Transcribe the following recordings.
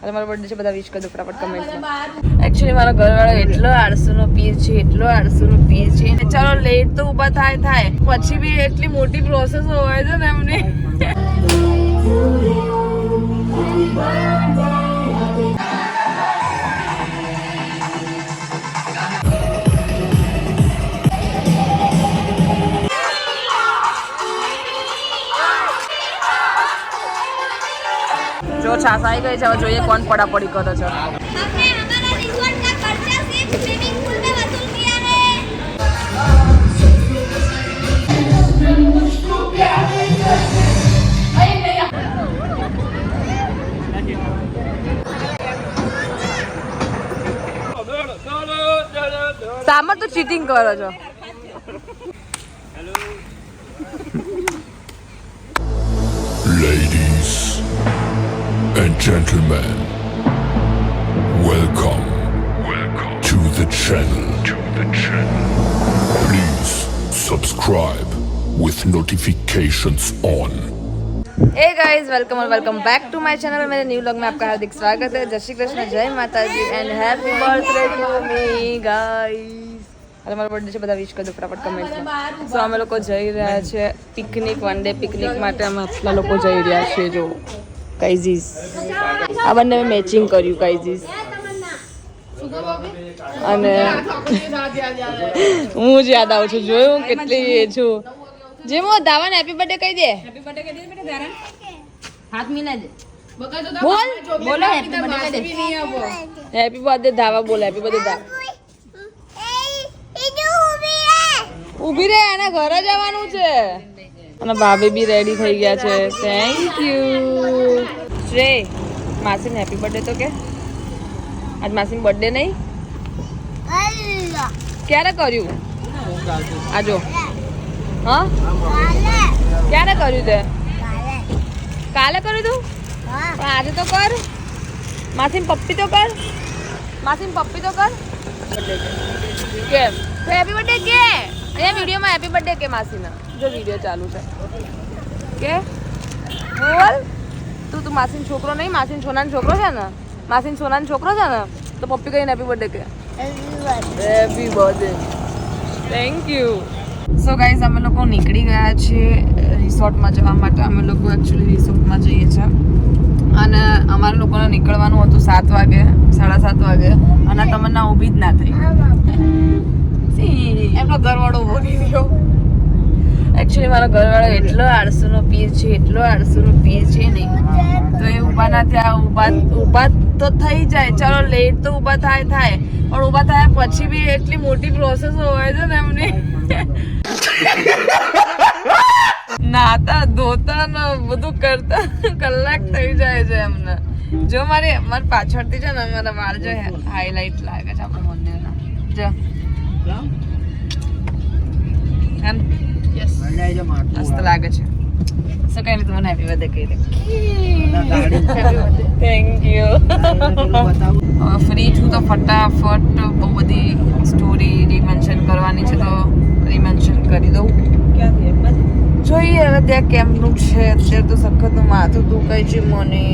આજે મારો બર્થડે છે, બધા વિશ કરી દો ફટાફટ કમેન્ટમાં. એકચ્યુઅલી મારો ઘરવાળો એટલો આળસુનો પીર છે, એટલો આળસુનો પીર છે. ચાલો લેટ તો ઊભા થાય પછી બી એટલી મોટી પ્રોસેસ હોય છે ને એમની. જો છાસ આવી ગઈ છે, હવે જોઈએ કોણ પડાપડી કરે છે. हमने हमारा रिसोर्ट का खर्चा सिर्फ स्विमिंग पूल में वसूल किया है। સામર તો ચીટિંગ કરો છો. Ladies and gentlemen, welcome to the channel. Please subscribe with notifications on. Hey guys, welcome back to my channel. मेरे न्यू व्लॉग में आपका हार्दिक स्वागत है. जय श्री कृष्ण, जय माता जी and happy birthday to me guys. આજે મારો બર્થડે છે, બધા વિશ કરી દો ફટાફટ કમેન્ટમાં. સો અમે લોકો જઈ રહ્યા છે પિકનિક, વન ડે પિકનિક માટે અમે આટલા લોકો જઈ રહ્યા છીએ. જો કાઈઝીસ આ બંને મેચિંગ કર્યું કાઈઝીસ અને હું જ યાદ આવું છું. જોયું કેટલી એ છું. જે મો દાવાન હેપી બર્થડે કહી દે. હેપી બર્થડે કહી દે બેટા દારા. હાથ મિલા દે. બોલ બોલો હેપી બર્થડે કહી દે. હેપી બર્થડે દાવા બોલ. હેપી બર્થડે દાવા. ઊભી રહે, આના ઘરે જવાનું છે. અને ભાભી બી રેડી થઈ ગયા છે. Thank you. શ્રેય માસીને હેપી બર્થડે તો કે. આજ માસીનો બર્થડે નહીં? ક્યારે કર્યું? આજો હા ક્યારે કર્યું તે? કાલે કર્યું તું? પણ આજે તો કર. માસીને પપ્પી તો કર. માસીને પપ્પી તો કર. કેમ હેપી બર્થડે કે? એ વિડીયોમાં હેપી બર્થડે કે માસીના. જો વિડીયો ચાલુ છે કે બોલ. તું માસીનો છોકરો નહીં, માસીનો સોનાનો છોકરો છે ને? માસીનો સોનાનો છોકરો છે ને? તો પપ્પી કહીને હેપી બર્થડે કે. Happy birthday. Thank you. So guys અમે લોકો નીકળી ગયા છીએ રિસોર્ટમાં જવા માટે. અમે લોકો એકચ્યુઅલી રિસોર્ટમાં જઈએ છીએ અને અમારા લોકોને નીકળવાનું હતું 7 વાગે, 7:30 વાગે. અને તમન્ના ઊભી જ ના થઈ. એમનો ઘરવાળો ઉભો નહીં થયો. એકચ્યુઅલી મારો ઘરવાળો એટલો આળસુનો પીર છે, એટલો આળસુનો પીર છે ને, તો એ ઊભા ના થયા. ઊભા તો થઈ જાય, ચાલો લેટ તો ઊભા થાય પણ ઊભા થયા પછી બી એટલી મોટી પ્રોસેસ હોય છે ને એમની. નાતા ધોતા ને બધું કરતા કલાક થઈ જાય છે એમને. જો મારી પાછળથી છે ને મારા વાળ જો હાઈલાઇટ લાગે છે આપણા બંનેના. જો મસ્ત લાગે છે. સો કઈ નહીં, તમને હેપી બર્થડે કહી દે. Thank you. ફ્રી છું તો ફટાફટ બહુ બધી સ્ટોરી રીમેન્શન કરવાની છે તો રીમેન્શન કરી દઉં. જોઈએ હવે ત્યાં કેમનું છે. અત્યારે તો સખતનું માથું દુખાય છે મને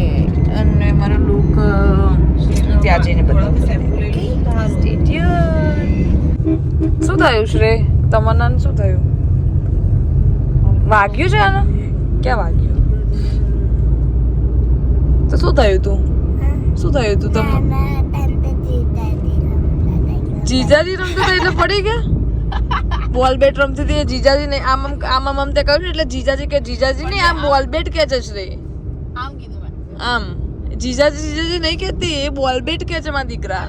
અને મારો લુક ત્યાં જઈને બતાવું. શું થયું શ્રેય? તમન્નાને શું થયું? વાગ્યું છે આને? ક્યાં વાગ્યું? તો શું થયું તું? શું થયું તું? તમે જીજાજી રમતું હતું એટલે પડી ગયા? બોલ બેટ રમતી હતી જીજાજી ને આમ તે કહ્યું ને એટલે જીજાજી કે જીજાજી નહીં, આમ બોલ બેટ કે છે શ્રેય. આમ કીધું આમ. જીજાજી નહીં કહેતી, એ બોલ બેટ કે છે મારા દીકરા.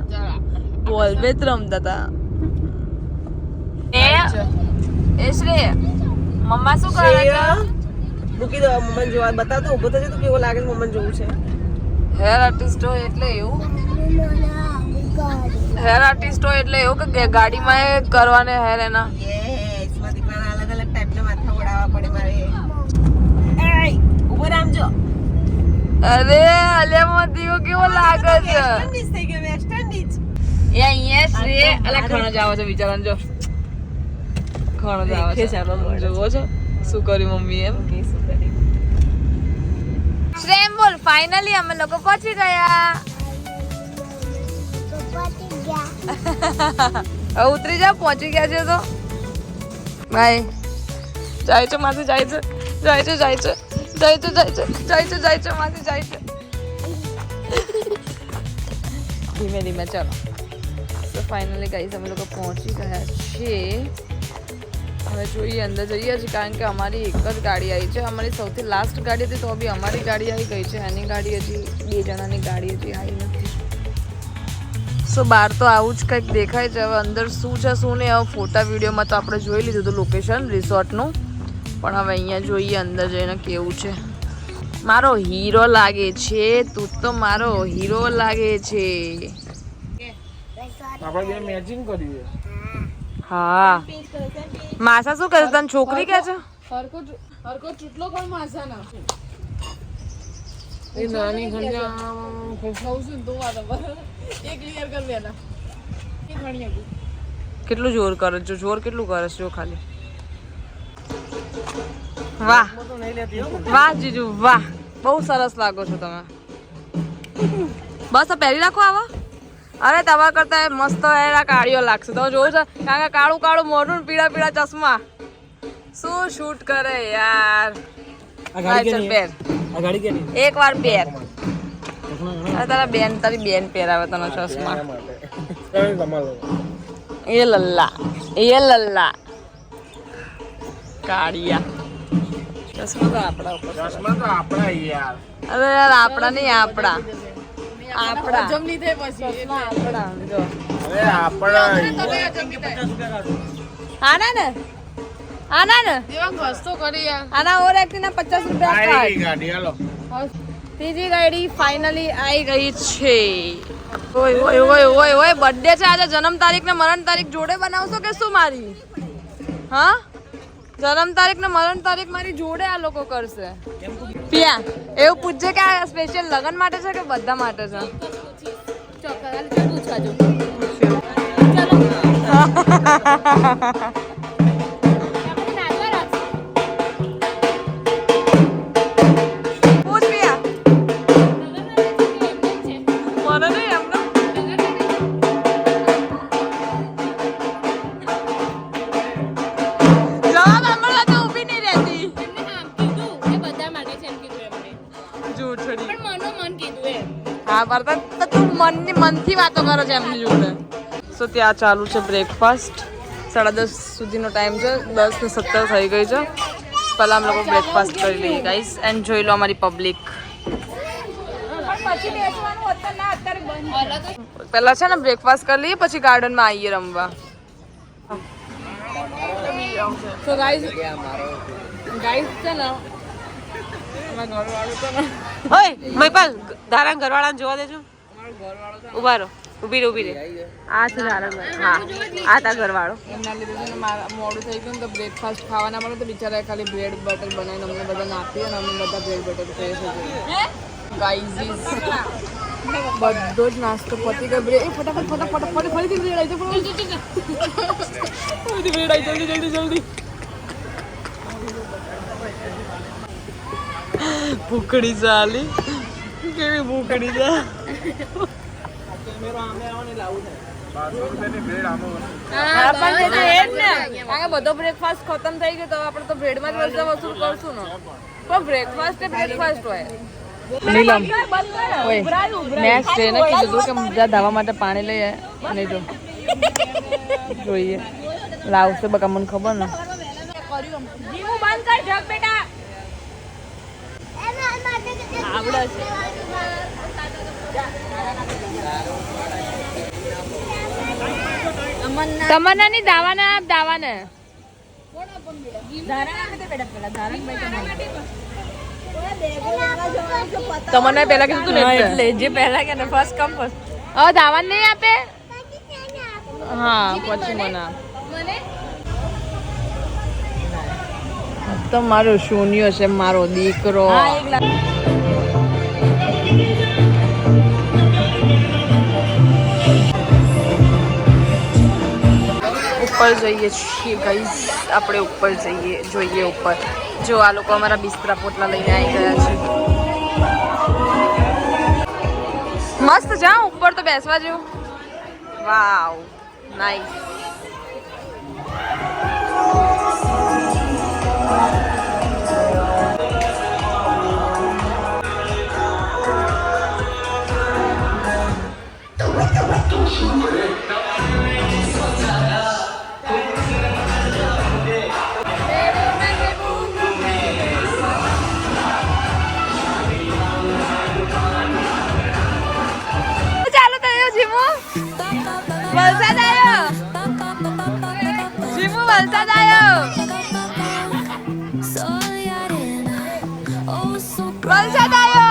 બોલ બેટ રમતા હતા. એ શ્રેય મમ્મા શું કરે છે? મૂકી દો મમ્મા જોવા. બતાવ તો ઊભો થશે તો કેવો લાગે છે મમ્મા જોવું છે. હેર આર્ટિસ્ટ હોય એટલે એવું. હેર આર્ટિસ્ટ હોય એટલે એવું કે ગાડીમાં એ કરવાને હેર એના. યસ, મારા દીકરાના અલગ અલગ ટાઈપના માથા ઉડાવવા પડે મારે. એય ઊભો રાખજો. અરે અલ્યા મતીઓ કેવો લાગે છે. વેસ્ટર્ન ડીશ થઈ ગયો, વેસ્ટર્ન ડીશ. એ અહીંયા શ્રેય અલા ખાણો જ આવે છે બિચારાને. જો ખાણો જ આવે છે. જોવો છો શું કર્યું મમ્મી એમ. શ્રેય બોલ. ફાઇનલી અમે લોકો પહોંચી ગયા. હવે ઉતરી જાઓ, પહોંચી ગયા છે તો બાય. જાય છે માસી, જાય છે, જાય છે, જાય છે, જાય છે, જાય છે, જાય છે, જાય છે માસી, જાય છે. ધીમે ધીમે ચલો. તો ફાઇનલી ગાઈસ અમે લોકો પહોંચી ગયા છીએ. હવે જોઈએ અંદર જઈએ છીએ, કારણ કે અમારી એક જ ગાડી આવી છે. અમારી સૌથી લાસ્ટ ગાડી હતી તો બી અમારી ગાડી આવી ગઈ છે. એની ગાડી હજી 2 જણાની ગાડી હજી આવી નથી. સો બહાર તો આવું જ કંઈક દેખાય છે. હવે અંદર શું છે શું નહીં, હવે ફોટા વિડીયોમાં તો આપણે જોઈ લીધું હતું લોકેશન રિસોર્ટનું, પણ હવે અહીંયા જોઈએ અંદર જઈને કેવું છે. મારો હીરો લાગે છે તું, તો મારો હીરો લાગે છે. આપણે બે મેચિંગ કર્યું. હા માસા શું કહે છે? તને છોકરી કે છે? હરકો ચૂટલો કોણ માસાના એ નાની ખંડા કહું છું તો વાત એ ક્લિયર કર લેના એ ઘણી હતી. કેટલું જોર કરે છે, જોર કેટલું કરે છે જો ખાલી. વાહ વાહ જીજુ વાહ, બહુ સરસ લાગો છો તમે. બસ આ પહેરી રાખો આવા. અરે તમારા કરતા મસ્ત એના કાળીઓ લાગશે. તમે જોયું છે? કારણ કે કાળું કાળું મોઢું ને પીળા પીળા ચશ્મા. શું શૂટ કરે યાર. પહેર એક વાર પહેર. તારા બેન, તારી બેન પહેરાવે તને ચશ્મા. એ લલ્લા, એ લલ્લા કાળિયા. ચશ્મા તો આપણા ઉપર. ચશ્મા તો આપણા યાર. અરે યાર આપણા નહીં, આપણા આપણા જમની થઈ પછી આપણા. જો અરે આપણા આના ને, આના ને દેવાંગ વસ્તુ કરી યાર. આના ઓર એકના 50 રૂપિયા આઈ કાઢ. ગાડી હાલો. ત્રીજી ગાડી ફાઇનલી આવી ગઈ છે. ઓય ઓય ઓય ઓય ઓય, બર્થડે છે આજે. જન્મ તારીખ ને મરણ તારીખ જોડે બનાવશો કે શું મારી? હા, જન્મ તારીખ ને મરણ તારીખ મારી જોડે આ લોકો કરશે. પિયા એવું પૂછજે કે આ સ્પેશિયલ લગન માટે છે કે બધા માટે છે? પૂછ પિયા. મને નહીં એમને. જવાબ હમણાં તો ઊભી નહીં રહેતી. જૂઠડી. હા પર તો તું મનથી વાતો કરો છે એમની જોડે. સો ત્યાં ચાલુ છે બ્રેકફાસ્ટ. 10:30 સુધીનો ટાઈમ છે. 10:17 થઈ ગઈ છે. પહેલાં અમે લોકો બ્રેકફાસ્ટ કરી લઈએ ગાઈસ. એન્ડ જોઈ લો અમારી પબ્લિક. પહેલાં છે ને બ્રેકફાસ્ટ કરી લઈએ, પછી ગાર્ડનમાં આવીએ રમવા. તો ગાઈસ છે ને ઓય મયપાલ, ધારા ઘરવાળાને જોવા દેજો. ઉભા રહો, ઊભી રહે, ઊભી રહે. આ છે ધારા. હા, આ તા ઘરવાળો. એમના લીધે છે ને મોડું થઈ ગયું ને તો બ્રેકફાસ્ટ ખાવાના મળે તો બિચારા ખાલી બ્રેડ બટર બનાવીને અમને બધાને આપી અને અમે બધા બ્રેડ બટર ખાઈએ છીએ. ગાઈઝીસ બધો જ નાસ્તો પતી ગયો. બ્રેડ ફટાફટ ફટાફટ ફટાફટ ફરીથી બ્રેડ આવી જાય. ફરીથી બ્રેડ આવી જલ્દી જલ્દી જલ્દી. ભૂખડી ચાલી કેવી ભૂખડી છે. બધો બ્રેકફાસ્ટ ખતમ થઈ ગયો તો આપણે તો બ્રેડમાં જ વસ્તુ વસૂલ કરશું ને. પણ બ્રેકફાસ્ટ એ બ્રેકફાસ્ટ હોય. નીલમ નેક્સ્ટ ડે ને કીધું કે બીજા ધાવા માટે પાણી લઈએ. નહીં જો જોઈએ લાવશે બકા, મને ખબર ને. તમન્ના ની દાવાને આપ, દાવાને તમને પેલા કીધું તું ને એટલે જે પહેલા કે ફર્સ્ટ કમ ફર્સ્ટ. હવે દાવાને નહીં આપે. હા પછી મને તો મારો શૂન્યો છે, મારો દીકરો. ઉપર જઈએ છીએ ગાઈસ, આપણે ઉપર જોઈએ ઉપર. જો આ લોકો અમારા બિસ્તરા પોટલા લઈને આવી ગયા છે. મસ્ત જા ઉપર તો બેસવા જેવું. વાવ નાઈસ. ચાલો થયો જીમુ વલસાડ આવ્યો. જીમુ વલસાડ આવ્યો. વલસાડ આવ્યો.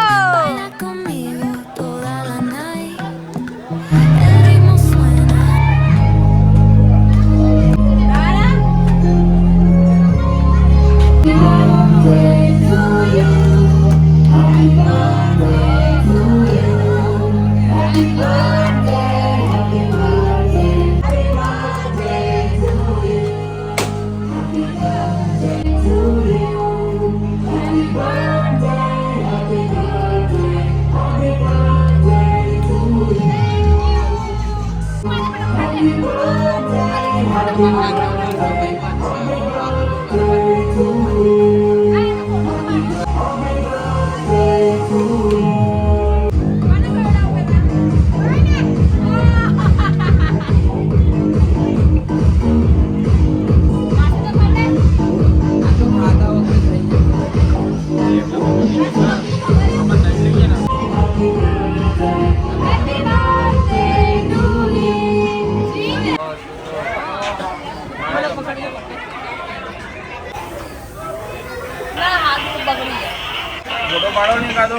ફોટો પાડો ને કાઢો.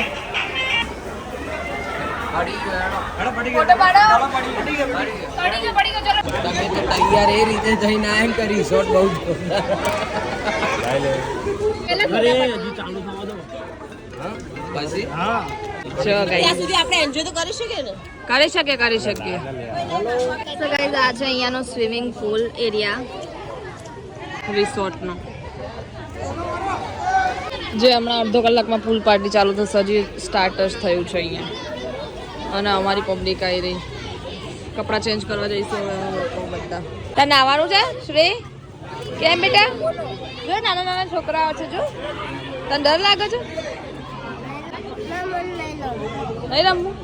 ફોટો પાડો. તમે તો તૈયાર એ રીતે થઈને આયા ને કરી શોટ બહુ જોરદાર. પછી ચલો ગાઈસ સુધી આપણે એન્જોય તો કરી શકીએ ને. કરી શકીએ સો ગાઈસ આ છે અહીંયાનો સ્વિમિંગ પૂલ એરિયા રિસોર્ટનો, જે હમણાં અડધો કલાકમાં પૂલ પાર્ટી ચાલુ થશે. હજી સ્ટાર્ટ જ થયું છે અહીંયા. અને અમારી પબ્લિક આવી રહી. કપડાં ચેન્જ કરવા જઈશું હવે અમે લોકો બધા. તારે નાવાનું છે શ્રી? કેમ બેટા? જો નાના નાના છોકરાઓ છે, જો તને ડર લાગે છે? નહીં રમવું?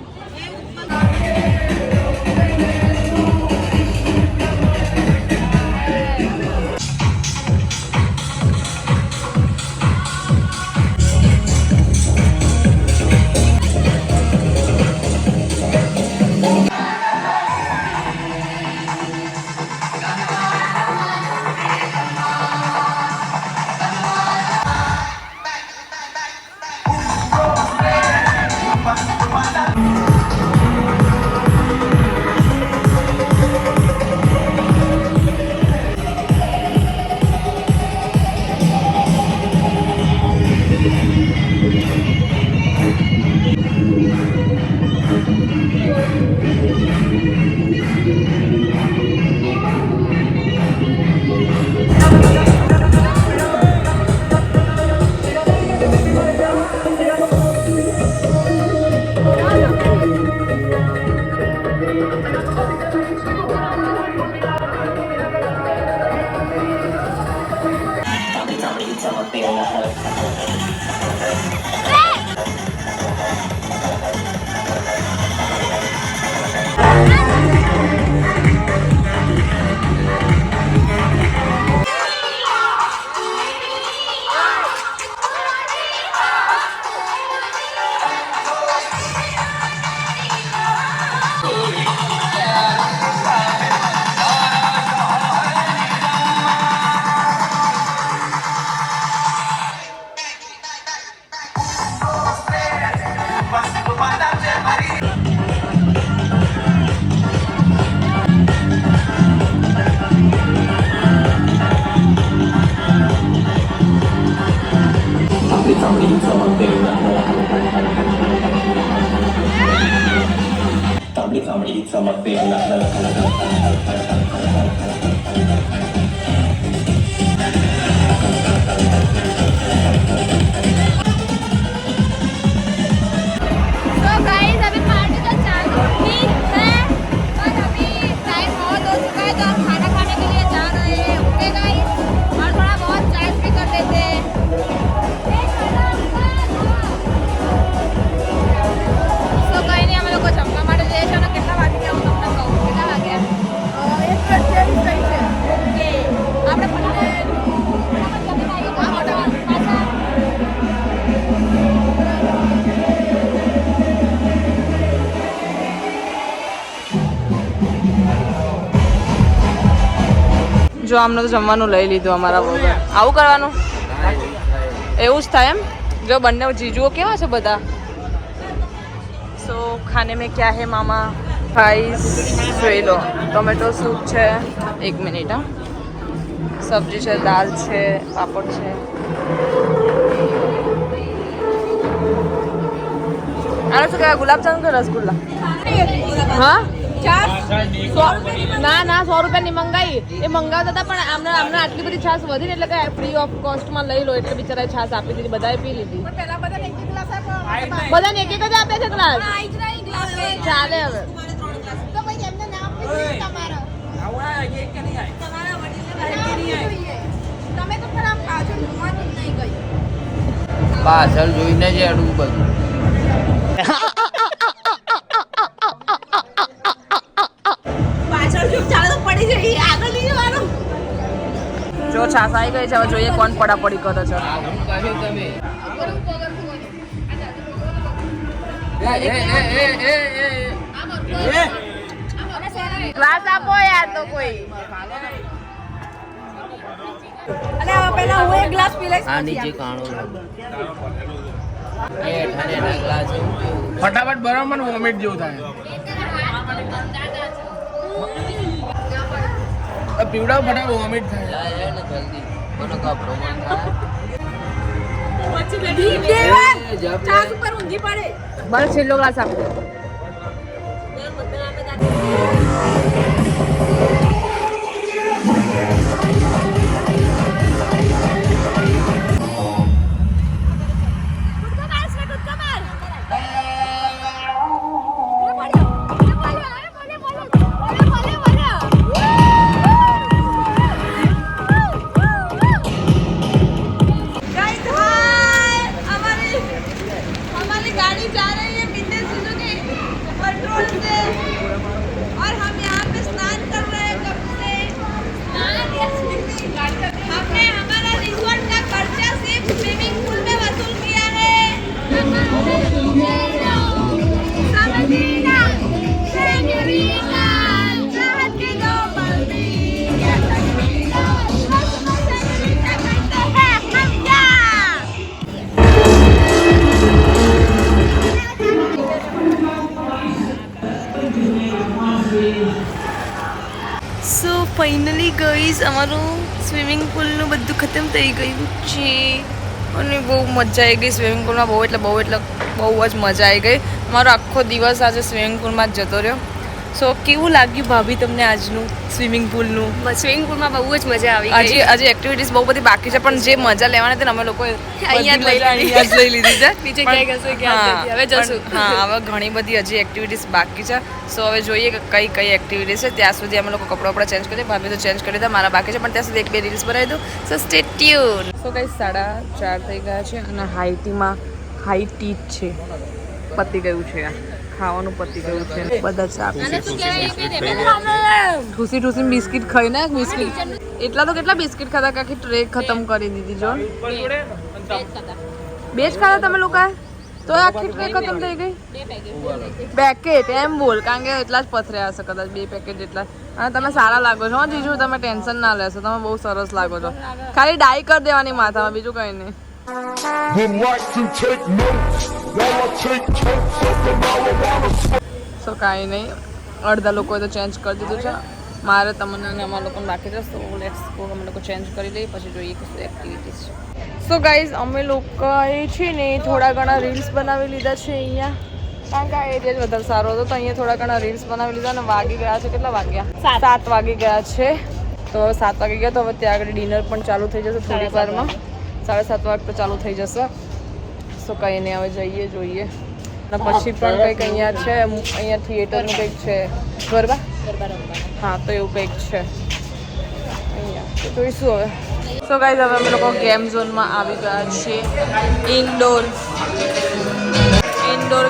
तो गाइस अभी पार्टी तो चालू ही है और अभी જો આમને તો જમવાનું લઈ લીધું અમારા વગર. આવું કરવાનું એવું જ થાય એમ. જો બંને જીજુઓ કેવા છે બધા. સો ખાને મેં ક્યાં હે મામા ફ્રાઈસ જોઈ લો. ટોમેટો સૂપ છે, 1 મિનિટ. હા, સબ્જી છે, દાલ છે, પાપડ છે. આને શું કહેવાય, ગુલાબજામુન કે રસગુલ્લા? હા ના ના 100 રૂપિયાની મંગાવી. એ મંગાવતા હતા પણ આમને આટલી બધી છાશ વધી ને એટલે કે ફ્રી ઓફ કોસ્ટમાં લઈ લો એટલે બિચારા છાશ આપી દીધી. બધાએ પી લીધી. બધાને એક એક જ આપે છે ગ્લાસ. ચાલે હવે. પાછળ જોઈને જ અડવું બધું. જો છાશ આવી ગઈ છે. હવે જોઈએ કોણ પડાપડી કરે છે. ગ્લાસ આપો યાર તો કોઈ. આ નીચે કાણો ગ્લાસ ફટાફટ બરાબર વોમિટ જેવું થાય. પીવડાવ ફટાફટ વોમિટ થાય. જલ્દી કોનો કપડો મન થાય. બસ છેલ્લો ગ્લાસ આપો. સો ફાઇનલી ગઈસ અમારું સ્વિમિંગ પુલનું બધું ખતમ થઈ ગયું છે અને બહુ મજા આવી ગઈ સ્વિમિંગ પુલમાં. બહુ જ મજા આવી ગઈ. મારો આખો દિવસ આજે સ્વિમિંગ પુલમાં જ જતો રહ્યો. સો કેવું લાગ્યું ભાભી તમને આજનું સ્વિમિંગ પુલનું? સ્વિમિંગ પુલમાં બહુ જ મજા આવી આજે એક્ટિવિટીઝ બહુ બધી બાકી છે પણ જે મજા લેવાની હતી ને અમે લોકોએ અહીંયા જ લઈ લીધી છે. નીચે ક્યાંય ગયું ક્યાં હવે જશું. હા હવે ઘણી બધી હજી એક્ટિવિટીઝ બાકી છે. સો હવે જોઈએ કે કઈ એક્ટિવિટીઝ છે. ત્યાં સુધી અમે લોકો કપડાં ચેન્જ કરીએ. ભાભી તો ચેન્જ કરી દીધા, મારા બાકી છે પણ ત્યાં સુધી 1-2 રીલ્સ બનાવી દઉં. સો સ્ટે ટ્યુન. સો કઈ 4:30 થઈ ગયા છે અને હાઈ ટી છે. પતી ગયું છે. ખાવાનું પતી ગયું છે. બધા ચા ઠૂસી બિસ્કિટ ખાઈ ને બિસ્કિટ એટલા તો કેટલા બિસ્કિટ ખાધા કે આખી ટ્રે ખતમ કરી દીધી. જો 2 જ ખાધા તમે લોકો તો આખી ટ્રે ખતમ થઈ ગઈ. 2 પેકેટ એમ બોલ કારણ કે એટલા જ પથર્યા હશે કદાચ 2 પેકેટ જેટલા. અને તમે સારા લાગો છો જીજુ. તમે ટેન્શન ના લેશો. તમે બહુ સરસ લાગો છો. ખાલી ડાઈ કરી દેવાની માથામાં બીજું કઈ નહીં. Would like to take notes while I take totes of the marijuana. સો કાંઈ નહીં. અડધા લોકોએ તો ચેન્જ કરી દીધું છે. મારે તમને અને અમારા લોકોને બાકી છે. So let's go. અમે લોકો ચેન્જ કરી લઈએ પછી જોઈએ કે શું એક્ટિવિટીઝ છે. સો ગાઈઝ અમે લોકોએ છે ને થોડા ઘણા રીલ્સ બનાવી લીધા છે અહીંયા કારણ કે આ એરિયા જ વધારે સારો હતો તો અહીંયા થોડા ઘણા રીલ્સ બનાવી લીધા અને વાગી ગયા છે. કેટલા વાગ્યા? 7 વાગી ગયા છે. તો 7 વાગી ગયા તો હવે ત્યાં આગળ ડિનર પણ ચાલુ થઈ જશે થોડી વારમાં. 7:30 વાગે તો ચાલુ થઈ જશે. સો કંઈ નહીં હવે જઈએ જોઈએ. અને પછી પણ કંઈક અહીંયા છે. અહીંયા થિયેટરનું કંઈક છે. ગરબા હા તો એવું કંઈક છે અહીંયા. તો જોઈશું હવે. સો ગાઈઝ હવે અમે લોકો ગેમ ઝોનમાં આવી ગયા છીએ. ઇન્ડોર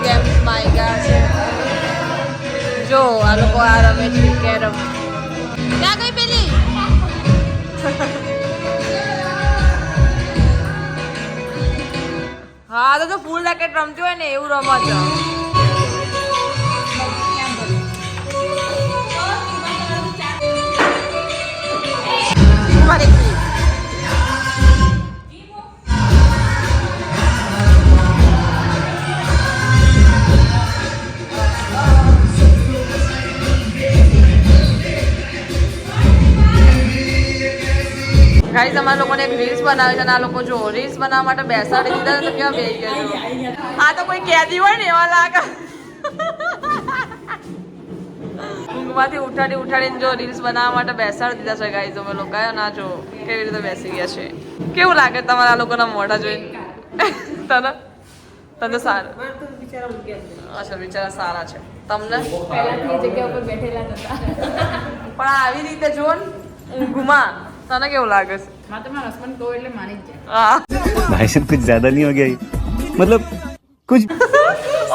ગેમ્સમાં આવી ગયા છે. જો આ લોકો આ રમે છે કેરમ. ક્યાં ગઈ પેલી? હા તો ફૂલ રેકેટ રમતી હોય ને એવું રમત છે. ગાઈસ અમારા લોકોને એક રીલ્સ બનાવે છે અને આ લોકો જો રીલ્સ બનાવવા માટે બેસાડી દીધા તો કેવા બેસી ગયા આ તો કોઈ કેદી હોય ને એવા લાગે ઊંઘમાંથી ઉઠાડીને જો રીલ્સ બનાવવા માટે બેસાડી દીધા છે ગાઈસ અમે લોકો ના જો કેવી રીતે બેસી ગયા છે કેવું લાગે તમારા આ લોકોના મોઢા જોઈને તને સારું અચ્છા બિચારા સારા છે તમને પહેલાથી જગ્યા ઉપર બેઠેલા નતા પણ આવી રીતે જો ને ઊંઘમાં તને કેવું લાગે છે માં તમારા હસબન્ડ કહો એટલે માની જ જાય भाई साहब कुछ ज्यादा नहीं हो गया ये? मतलब कुछ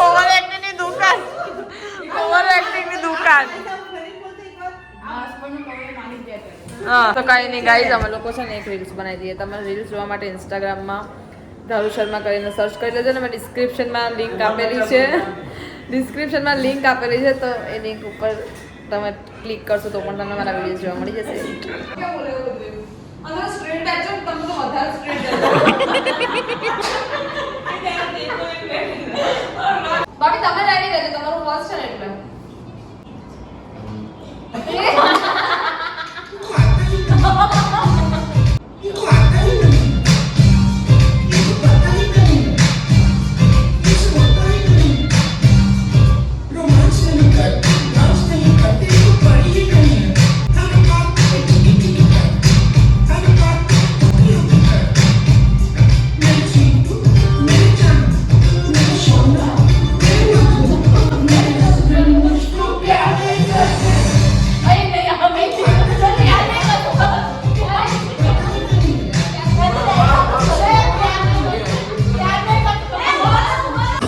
ઓવર એક્ટિંગની દુકાન ઓવર એક્ટિંગની દુકાન હા તો કઈ નહીં ગાઈઝ અમે લોકો છે ને એક રીલ્સ બનાવી દઈએ તમારે રીલ્સ જોવા માટે ઇન્સ્ટાગ્રામમાં ધારુ શર્મા કરીને સર્ચ કરી લેજો ને મેં ડિસ્ક્રિપ્શનમાં લિંક આપેલી છે તો એ લિંક ઉપર તમે ક્લિક કરશો તો પણ તમને મારા વિડીયો જોવા મળી જશે બાકી તમે રેડી રહેજો તમારું ફર્સ્ટ છે ને એટલે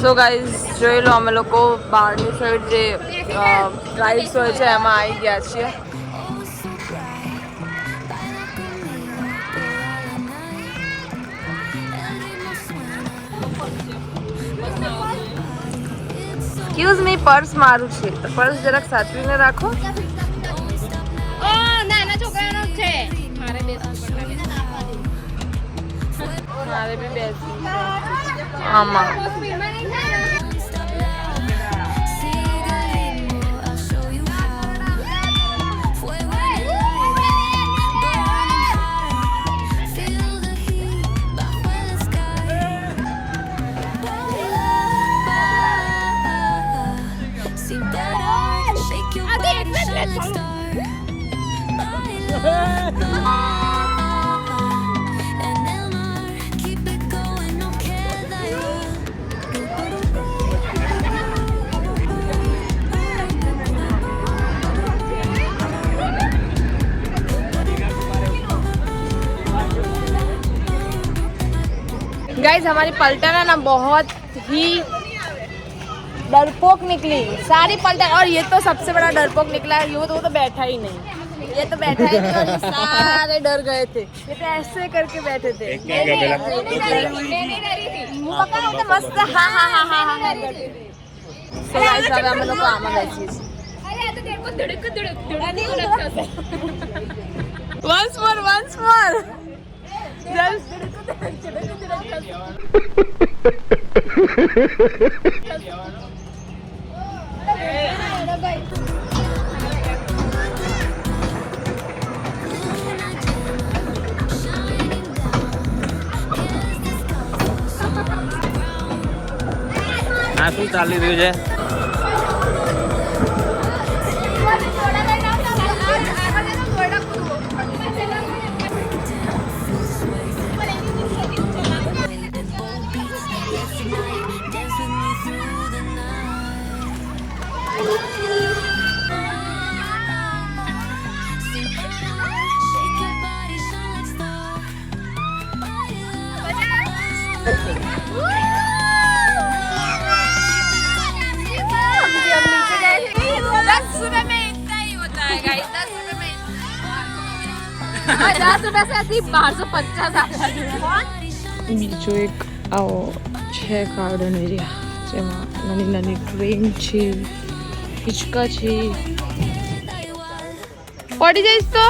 સો ગાઈઝ જોઈ લો અમે લોકો બહારની સાઈડ જે રાઇડ્સ હોય છે એમાં આવી ગયા છીએ એક્સક્યુઝ મી પર્સ મારું છે તો પર્સ જરાક સાચવીને રાખો નાના છોકરાનો જ છે મારે બી બેસવું છે આમાં गाइस हमारी पलटन है ना बहुत ही डरपोक निकली सारी पलटन और ये तो सबसे बड़ा डरपोक निकला है वो तो बैठा ही नहीं ये तो बैठा ही नहीं और ये सारे डर गए थे ये तो ऐसे करके बैठे थे मुंह पकड़ा तो मस्त हाँ हाँ हाँ हाँ हाँ तो गाइस अब हम लोग आमा गए once more આ શું ચાલી રહ્યું છે બીજો એક આવો છે ગાર્ડન એરિયા જેમાં નાની નાની ટ્રેન છે હિંચકા છે પડી જઈશ તો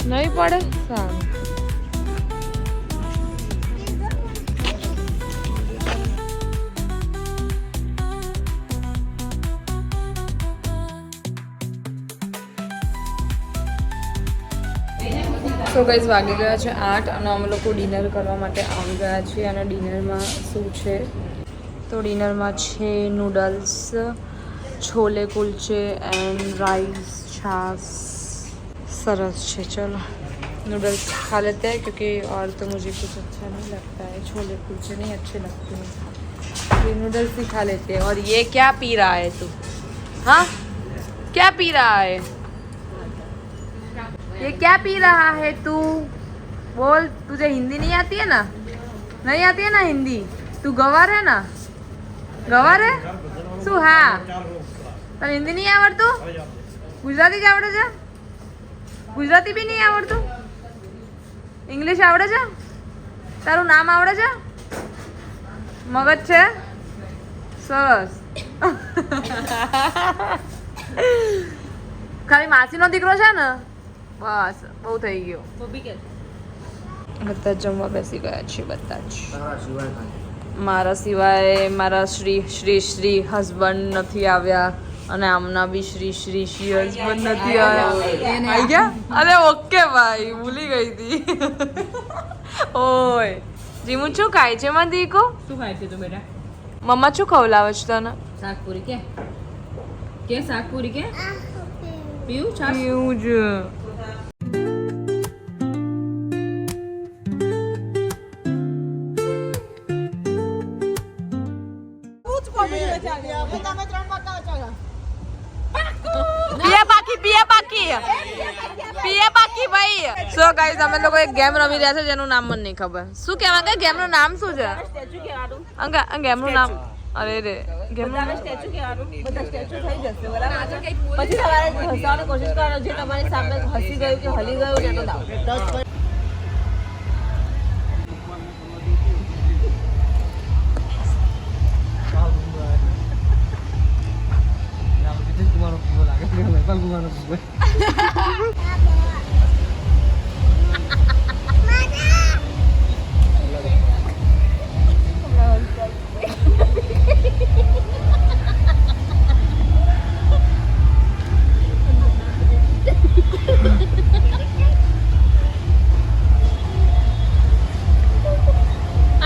નહીં પડે સારું સો ગાઈઝ વાગી ગયા છે 8 અને અમે લોકો ડિનર કરવા માટે આવી ગયા છીએ અને ડિનરમાં શું છે તો ડિનરમાં છે noodles chole kulche and rice छाछ सरस है। चलो नूडल्स खा लेते हैं क्योंकि और तो मुझे कुछ अच्छा नहीं लगता है, छोले कुलचे नहीं अच्छे लगते हैं, ये नूडल्स ही खा लेते हैं। और ये क्या पी रहा है तू? हाँ क्या पी रहा है ये? क्या पी रहा है तू? बोल, तुझे हिंदी नहीं आती है ना? नहीं आती है ना हिंदी? तू गवार है ना? गवार है શું? હા તને હિન્દી નહીં આવડતું? ગુજરાતી જ આવડે છે? ગુજરાતી બી નહીં આવડતું? ઇંગ્લિશ આવડે છે? તારું નામ આવડે છે? મગજ છે સરસ. ખાલી માસીનો દીકરો છે ને બસ બહુ થઈ ગયો. બધા જમવા બેસી ગયા છે બધા જ. મારા સિવાય મારા શ્રી હસબન્ડ નથી આવ્યા અને આમના બી શ્રી હસબન્ડ નથી આવ્યા. આવી ગયા? અરે ઓકે ભાઈ ભૂલી ગઈ હતી. ઓય જીમુ શું ખાય છે માં દીકો? શું ખાય છે તું બેટા? મમ્મા શું ખવડાવે છે તને? શાકપુરી કે શાકપુરી કે પીવું છાશ? પીવું જ. ભાઈ. સો ગાઈસ અમે લોકો એક ગેમ રમી રહ્યા છે જેનું નામ મને નહીં ખબર. શું કહેવાય કે ગેમ નું નામ શું છે? ગેમ નું નામ અરે રે ગેમ નું સ્ટેચ્યુ કહેવાનું. બધા સ્ટેચ્યુ થઈ જશે બરાબર. પછી તમારે હસવાની કોશિશ કરવાનો, જે તમારી સામે હસી ગયું કે હલી ગયું એનો દાવ.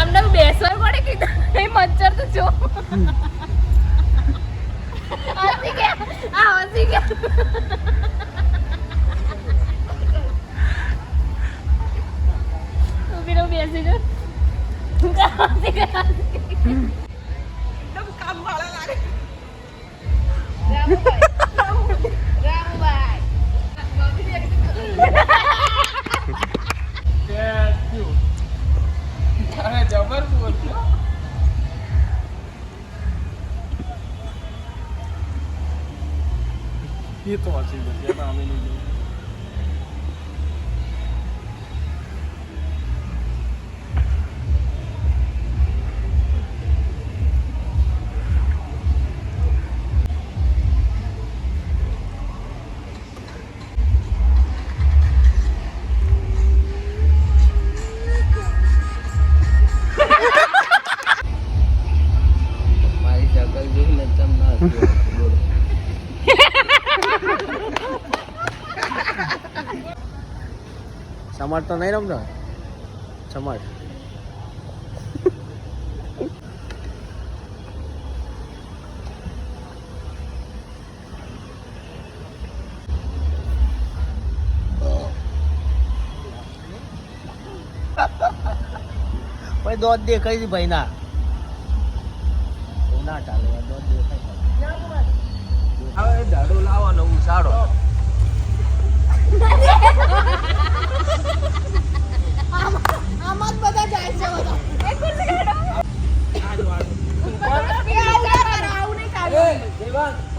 અમને બેસવા પડે કીધું એ મચ્છર તો જો હસી ગયા તું બેસી જો હસી ગયા કામ વાળા લાગે. અરે જબર બોલ્યો. ये तो अच्छी बात है ना, हमें नहीं मारी शकल जो नचम ना समाट तो नहीं रमता समाट भाई दूध देखाई थी भाई ना ના ચાલે દૂધ દેખાય હવે દાડો લાવવાનો ઉસાડો આમાં બધા જાય છે બધા એક કુર્સી કાઢો આવું નહીં કાઢો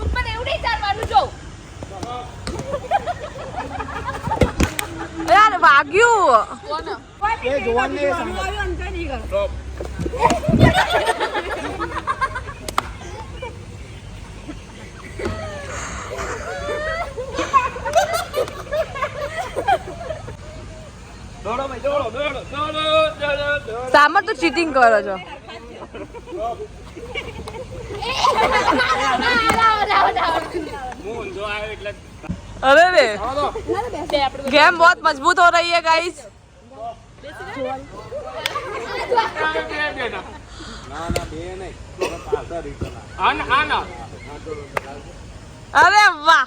ઉપર એવું નહીં ચાલવાનું જો યાર વાગ્યું કોણ એ જોવાને આવ્યો અંતર નહીં કરો દોડો ભાઈ દોડો દોડો દોડો દોડો સામર તો ચીટિંગ કરો છો. હું જો આવે એટલે अरे रे गेम बहुत मजबूत हो रही है गाइस अरे वाह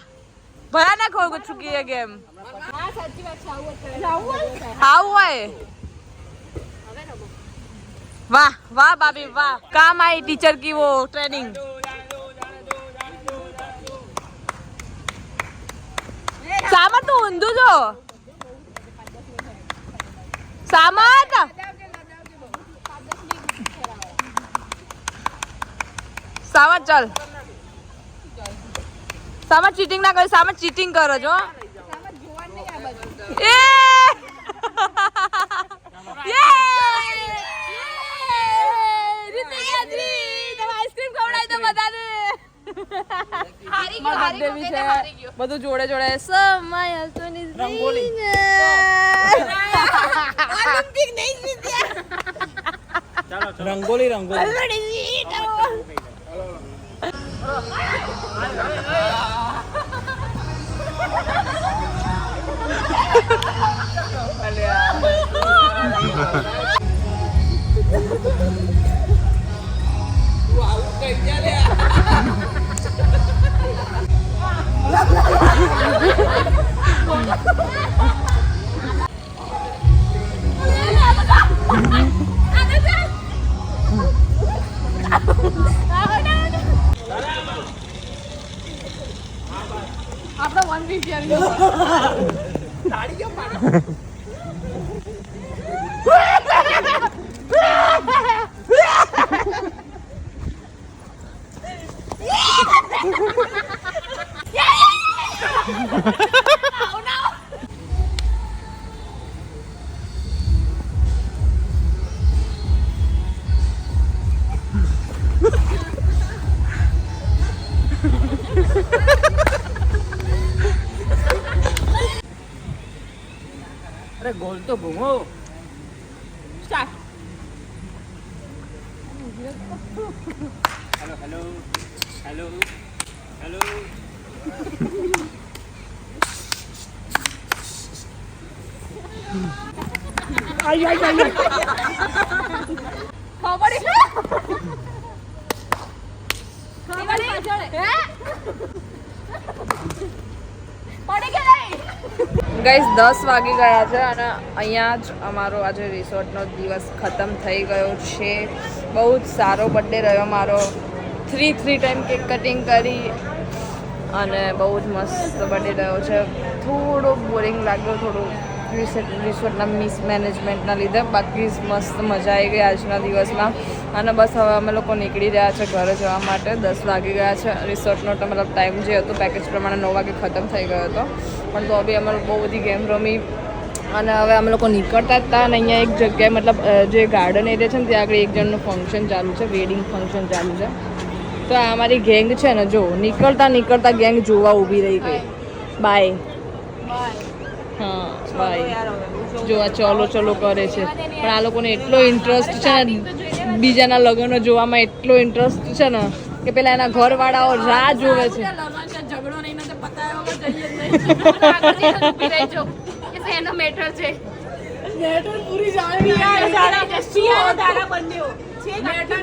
भयानक हो चुकी है गेम हाँ हुआ है वाह वाह भाभी वाह काम आई टीचर की वो ट्रेनिंग सामत तू ऊंधू जो सामत सामत चल सामत चीटिंग ना करो सामत चीटिंग करो जो ए ये આઈસ્ક્રીમ ખવડાવી તો બધાને બર્થડે બી છે બધું જોડે જોડે સમય હસોની રંગોલી ઓલિમ્પિક નહીં જીત્યા રંગોલી આપણે 150 આવી ગયો તાળીઓ પાડો अरे गोल तो घूमो start hello hello hello I I I ખબર પડે કે નહીં ગાઈસ 10 વાગી ગયા છે અને અહીંયા જ અમારો આજે રિસોર્ટનો દિવસ ખતમ થઈ ગયો છે બહુ જ સારો બર્થડે રહ્યો મારો 3 ટાઈમ કેક કટિંગ કરી અને બહુ જ મસ્ત બર્થડે રહ્યો છે થોડો બોરિંગ લાગ્યો થોડું રિસોર્ટના મિસમેનેજમેન્ટના લીધે બાકી મસ્ત મજા આવી ગઈ આજના દિવસમાં અને બસ હવે અમે લોકો નીકળી રહ્યા છે ઘરે જવા માટે 10 વાગી ગયા છે રિસોર્ટનો તો મતલબ ટાઈમ જે હતો પેકેજ પ્રમાણે 9 વાગે ખતમ થઈ ગયો હતો પણ તો બી અમે બહુ બધી ગેમ રમી અને હવે અમે લોકો નીકળતા હતા અને અહીંયા એક જગ્યાએ મતલબ જે ગાર્ડન એરિયા છે ને ત્યાં આગળ એક જણનું ફંક્શન ચાલુ છે વેડિંગ ફંક્શન ચાલુ છે તો આ અમારી ગેંગ છે ને જો નીકળતા ગેંગ જોવા ઊભી રહી ગઈ બાય હા બાય જો આ ચલો કરે છે પણ આ લોકોને એટલો ઇન્ટરેસ્ટ છે ને બીજાના લગ્નો જોવામાં એટલો ઇન્ટરેસ્ટ છે ને કે પેલા એના ઘરવાળાઓ રાહ જોવે છે ઝઘડો નહીં તો પતાયો વગર જઈએ જ નહીં એનો મેટર છે મેટર પૂરી જાણી તારા બંનેઓ છે મેટર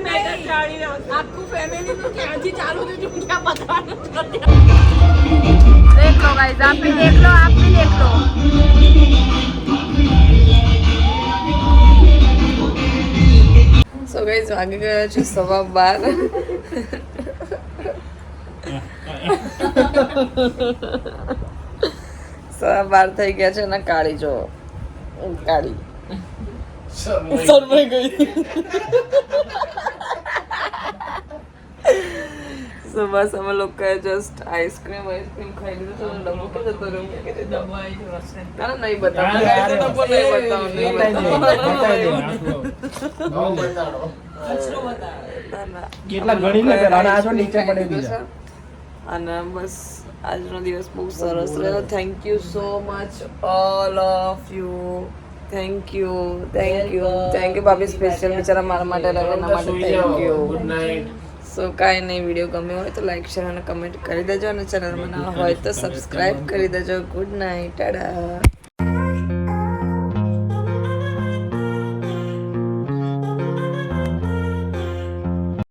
જાણી આખું ફેમિલી નું ક્યાંથી ચાલુ થયું ક્યાં બતાવવાનું देख लो गाइस आप भी देख लो સો ગાઈસ વાગી ગયો છે 12:15 થઈ ગયા છે ને કાળી જો કાળી શરમાઈ ગઈ સો બસ અમે લોકોએ જસ્ટ આઈસ્ક્રીમ ખાઈ લીધું તો ડબ્બો પર જતો રહ્યો ડબ્બો આવી ગયો હશે ના નહીં બતાવો કેટલા ગણી લે રાણા આજો નીચે પડી દીધા અને બસ આજનો દિવસ બહુ સરસ રહ્યો thank you so much all of you thank you ભાભી સ્પેશિયલ બિચારા મારા માટે રહેવાના માટે થેન્ક યુ ગુડ નાઇટ સો કાંઈ નહીં, વિડીયો ગમ્યો હોય તો લાઈક શેર અને કમેન્ટ કરી દેજો અને ચેનલમાં ના હોય તો સબસ્ક્રાઈબ કરી દેજો. Good night, Tata.